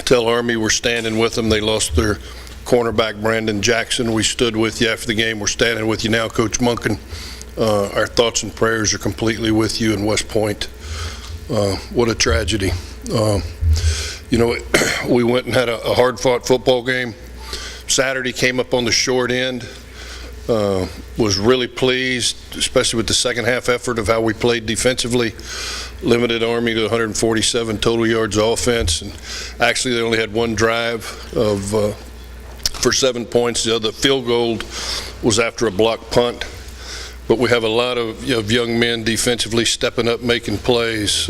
Tell Army we're standing with them. They lost their cornerback, Brandon Jackson. We stood with you after the game. We're standing with you now, Coach Monken. Our thoughts and prayers are completely with you in West Point. What a tragedy. We went and had a hard-fought football game. Saturday came up on the short end. Was really pleased, especially with the second half effort of how we played defensively. Limited Army to 147 total yards of offense, and actually they only had one drive for 7 points. The other field goal was after a blocked punt. But we have a lot of young men defensively stepping up, making plays.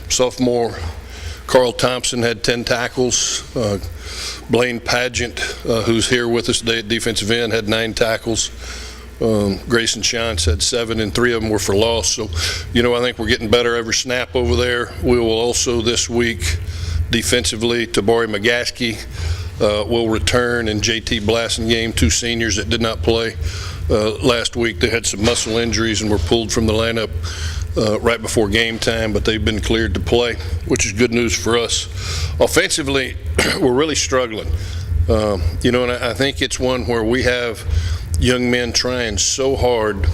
Sophomore Carl Thompson had 10 tackles. Blaine Pageant, who's here with us today at defensive end, had 9 tackles. Grayson Shantz had 7, and 3 of them were for loss. So, I think we're getting better every snap over there. We will also this week, defensively, Tabari McGaskey will return, and JT Blassingame, 2 seniors that did not play last week. They had some muscle injuries and were pulled from the lineup right before game time, but they've been cleared to play, which is good news for us. Offensively, we're really struggling. And I think it's one where we have young men trying so hard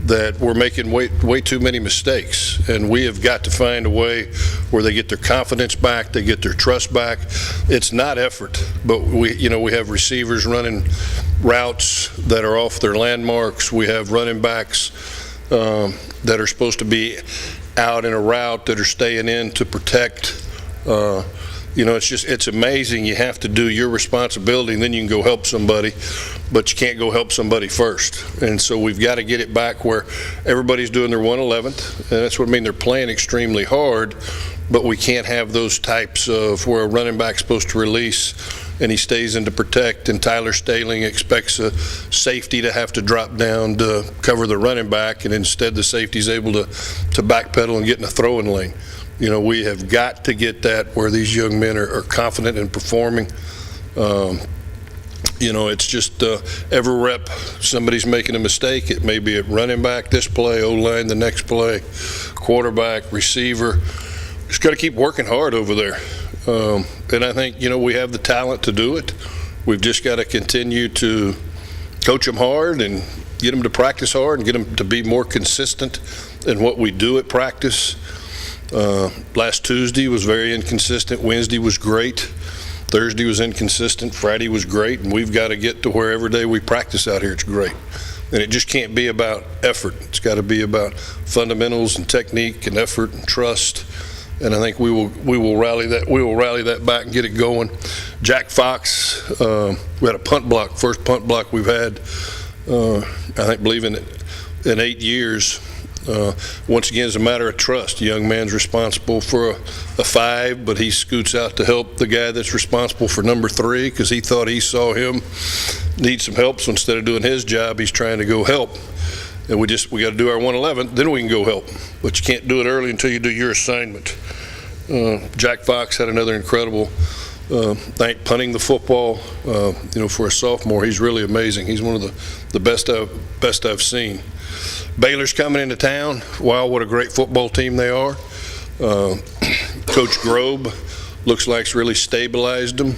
that we're making way too many mistakes, and we have got to find a way where they get their confidence back, they get their trust back. It's not effort, but we have receivers running routes that are off their landmarks. We have running backs that are supposed to be out in a route that are staying in to protect. It's amazing. You have to do your responsibility, and then you can go help somebody, but you can't go help somebody first. And so we've got to get it back where everybody's doing their 111th, and that's what I mean. They're playing extremely hard, but we can't have those types of where a running back's supposed to release and he stays in to protect, and Tyler Staling expects a safety to have to drop down to cover the running back, and instead the safety's able to backpedal and get in a throwing lane. We have got to get that where these young men are confident in performing. It's just every rep somebody's making a mistake. It may be at running back this play, O-line the next play, quarterback, receiver. Just got to keep working hard over there. And I think, we have the talent to do it. We've just got to continue to coach them hard and get them to practice hard and get them to be more consistent in what we do at practice. Last Tuesday was very inconsistent. Wednesday was great. Thursday was inconsistent. Friday was great. And we've got to get to where every day we practice out here it's great. And it just can't be about effort. It's got to be about fundamentals and technique and effort and trust. And I think we will rally that back and get it going. Jack Fox, we had a punt block, first punt block we've had, I believe in 8 years. Once again, it's a matter of trust. The young man's responsible for a 5, but he scoots out to help the guy that's responsible for number 3 because he thought he saw him need some help. So instead of doing his job, he's trying to go help. And we got to do our 111, then we can go help. But you can't do it early until you do your assignment. Jack Fox had another incredible night punting the football. For a sophomore, he's really amazing. He's one of the best I've seen. Baylor's coming into town. Wow, what a great football team they are. Coach Grobe looks like it's really stabilized them.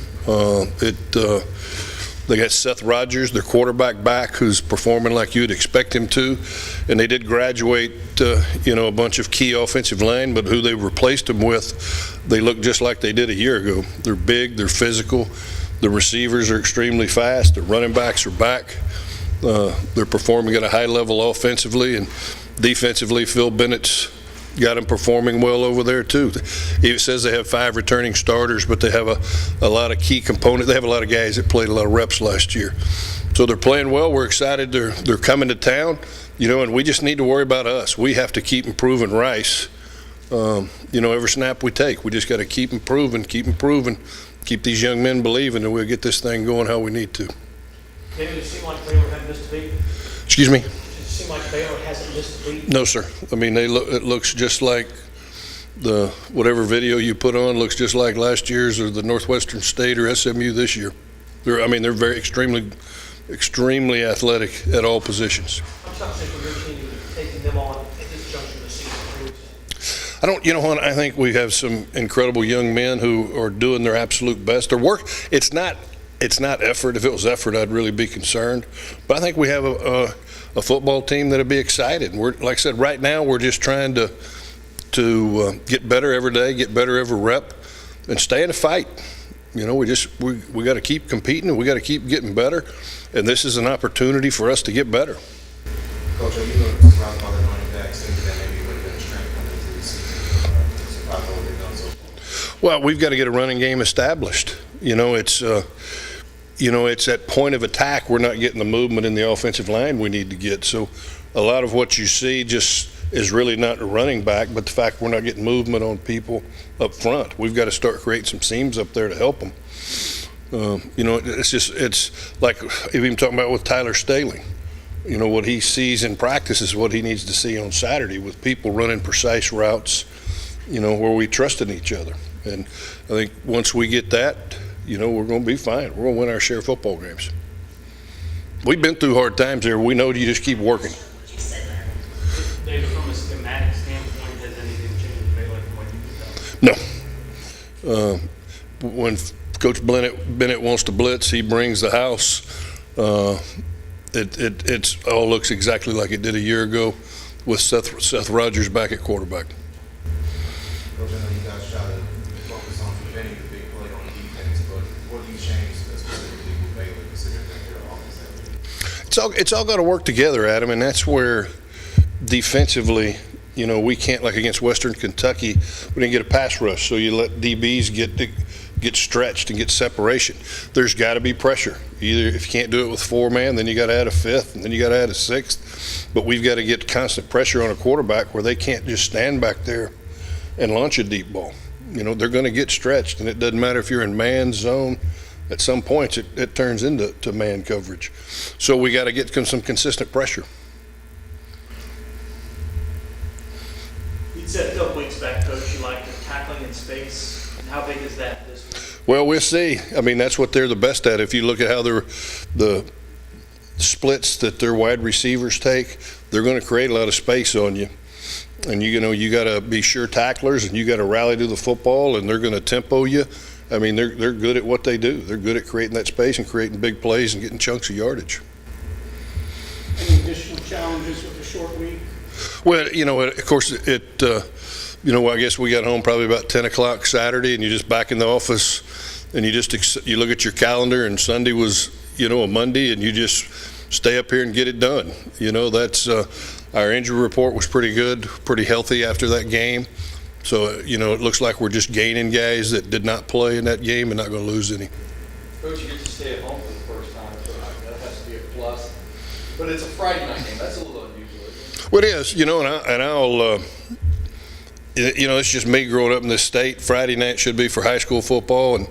They got Seth Rogers, their quarterback, back, who's performing like you'd expect him to. And they did graduate, a bunch of key offensive line, but who they replaced them with, they look just like they did a year ago. They're big, they're physical. The receivers are extremely fast. The running backs are back. They're performing at a high level offensively, and defensively, Phil Bennett's got them performing well over there too. It says they have 5 returning starters, but they have a lot of key components. They have a lot of guys that played a lot of reps last year. So they're playing well. We're excited. They're coming to town, and we just need to worry about us. We have to keep improving Rice. Every snap we take, we just got to keep improving, keep these young men believing, and we'll get this thing going how we need to. David, it seemed like Baylor had missed a beat. Excuse me? Does it seem like Baylor hasn't missed a beat? No, sir. I mean, it looks just like whatever video you put on looks just like last year's or the Northwestern State or SMU this year. They're very extremely athletic at all positions. I'm trying to say for your team, taking them on at this juncture of the season. I don't, you know what, I think we have some incredible young men who are doing their absolute best. Their work, it's not effort. If it was effort, I'd really be concerned. But I think we have a football team that'll be excited. We're, like I said, right now we're just trying to get better every day, get better every rep, and stay in the fight. You know, we got to keep competing, and we got to keep getting better. And this is an opportunity for us to get better. Coach, are you surprised by the running backs? Thinking that maybe would have been a strength coming into the season? Surprised by what they've done so far? Well, we've got to get a running game established. You know, it's at point of attack, we're not getting the movement in the offensive line we need to get. So a lot of what you see just is really not a running back, but the fact we're not getting movement on people up front. We've got to start creating some seams up there to help them. You know, it's like even talking about with Tyler Staley. You know, what he sees in practice is what he needs to see on Saturday with people running precise routes, you know, where we trust in each other. And I think once we get that, you know, we're going to be fine. We're going to win our share of football games. We've been through hard times there. We know you just keep working. David, from a schematic standpoint, has anything changed Baylor from what you did? No. When Coach Bennett wants to blitz, he brings the house. It all looks exactly like it did a year ago with Seth Rogers back at quarterback. Coach, I know you guys try to focus on preventing the big play on defense, but what do you change specifically with Baylor considering that their offense? It's all got to work together, Adam, and that's where defensively, you know, we can't, like against Western Kentucky, we didn't get a pass rush, so you let DBs get stretched and get separation. There's got to be pressure. Either if you can't do it with 4-man, then you got to add a 5th, and then you got to add a 6th. But we've got to get constant pressure on a quarterback where they can't just stand back there and launch a deep ball. You know, they're going to get stretched, and it doesn't matter if you're in man zone. At some points, it turns into man coverage. So we got to get some consistent pressure. You said a couple weeks back, Coach, you like tackling in space. And how big is that this week? Well, we'll see. I mean, that's what they're the best at. If you look at how the splits that their wide receivers take, they're going to create a lot of space on you. And you know, you got to be sure tacklers, and you got to rally to the football, and they're going to tempo you. I mean, they're good at what they do. They're good at creating that space and creating big plays and getting chunks of yardage. Any additional challenges with a short week? Well, you know, of course, you know, I guess we got home probably about 10 o'clock Saturday, and you're just back in the office, and you look at your calendar, and Sunday was, you know, a Monday, and you just stay up here and get it done. You know, that's our injury report was pretty good, pretty healthy after that game. So, you know, it looks like we're just gaining guys that did not play in that game and not going to lose any. Coach, you get to stay at home for the first time, so that has to be a plus. But it's a Friday night game. That's a little unusual, isn't it? Well, it is, you know, and I'll you know, it's just me growing up in this state. Friday night should be for high school football, and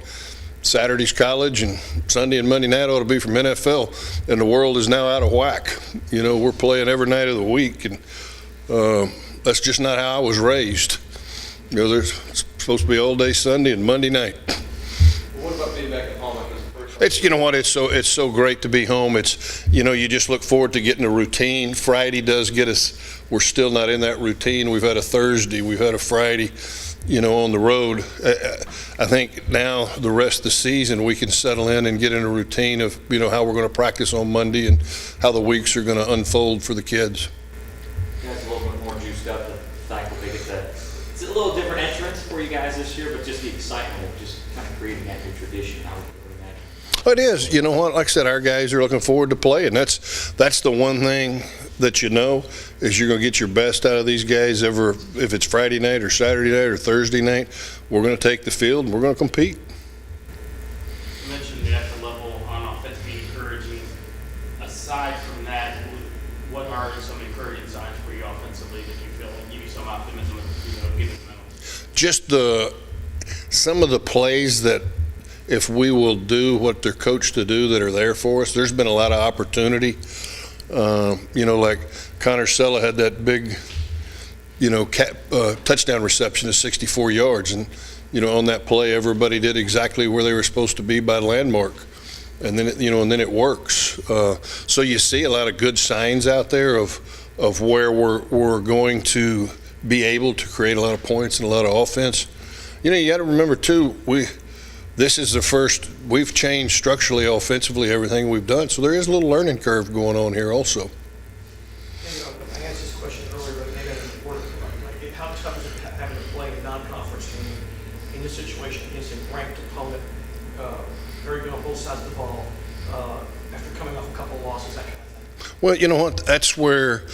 Saturday's college, and Sunday and Monday night ought to be from NFL. And the world is now out of whack. You know, we're playing every night of the week, and that's just not how I was raised. You know, there's supposed to be all day Sunday and Monday night. Well, what about being back at home? It's, you know what, it's so great to be home. It's, you know, you just look forward to getting a routine. Friday does get us, we're still not in that routine. We've had a Thursday, we've had a Friday, you know, on the road. I think now the rest of the season we can settle in and get in a routine of, you know, how we're going to practice on Monday and how the weeks are going to unfold for the kids. You guys a little bit more juiced up to thankfully get that. It's a little different entrance for you guys this year, but just the excitement of just kind of creating that new tradition. I would imagine. It is. You know what? Like I said, our guys are looking forward to playing. That's the one thing that you know is you're going to get your best out of these guys. If it's Friday night or Saturday night or Thursday night, we're going to take the field and we're going to compete. You mentioned at the level on offense being encouraging. Aside from that, what are some encouraging signs for you offensively that you feel will give you some optimism and give it momentum? Just some of the plays that if we will do what they're coached to do that are there for us. There's been a lot of opportunity. You know, like Connor Sella had that big, you know, touchdown reception of 64 yards. And, you know, on that play, everybody did exactly where they were supposed to be by landmark. And then, and then it works. So you see a lot of good signs out there of where we're going to be able to create a lot of points and a lot of offense. You know, you got to remember too, this is the first, we've changed structurally, offensively, everything we've done. So there is a little learning curve going on here also. Maybe I asked this question earlier, but maybe I didn't report it. Like, how tough is it having to play a non-conference game in this situation against a ranked opponent, very good on both sides of the ball, after coming off a couple of losses, that kind of thing? Well, you know what? That's where,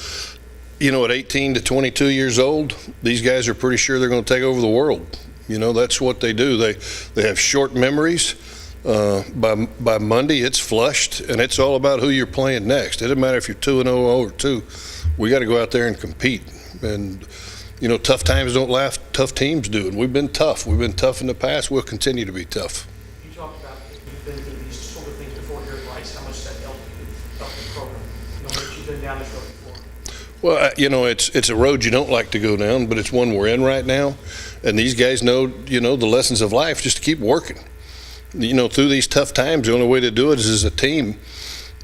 you know, at 18 to 22 years old, these guys are pretty sure they're going to take over the world. You know, that's what they do. They have short memories. By Monday, it's flushed, and it's all about who you're playing next. It doesn't matter if you're 2-0 or 2. We got to go out there and compete. And, you know, tough times don't last. Tough teams do. And we've been tough. We've been tough in the past. We'll continue to be tough. You talked about you've been through these sort of things before here at Rice, how much that helped the program. You know, that you've been down this road before. Well, you know, it's a road you don't like to go down, but it's one we're in right now. And these guys know, you know, the lessons of life, just to keep working. You know, through these tough times, the only way to do it is as a team.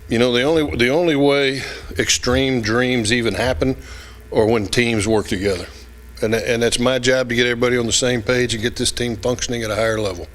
You know, the only way extreme dreams even happen are when teams work together. And that's my job, to get everybody on the same page and get this team functioning at a higher level.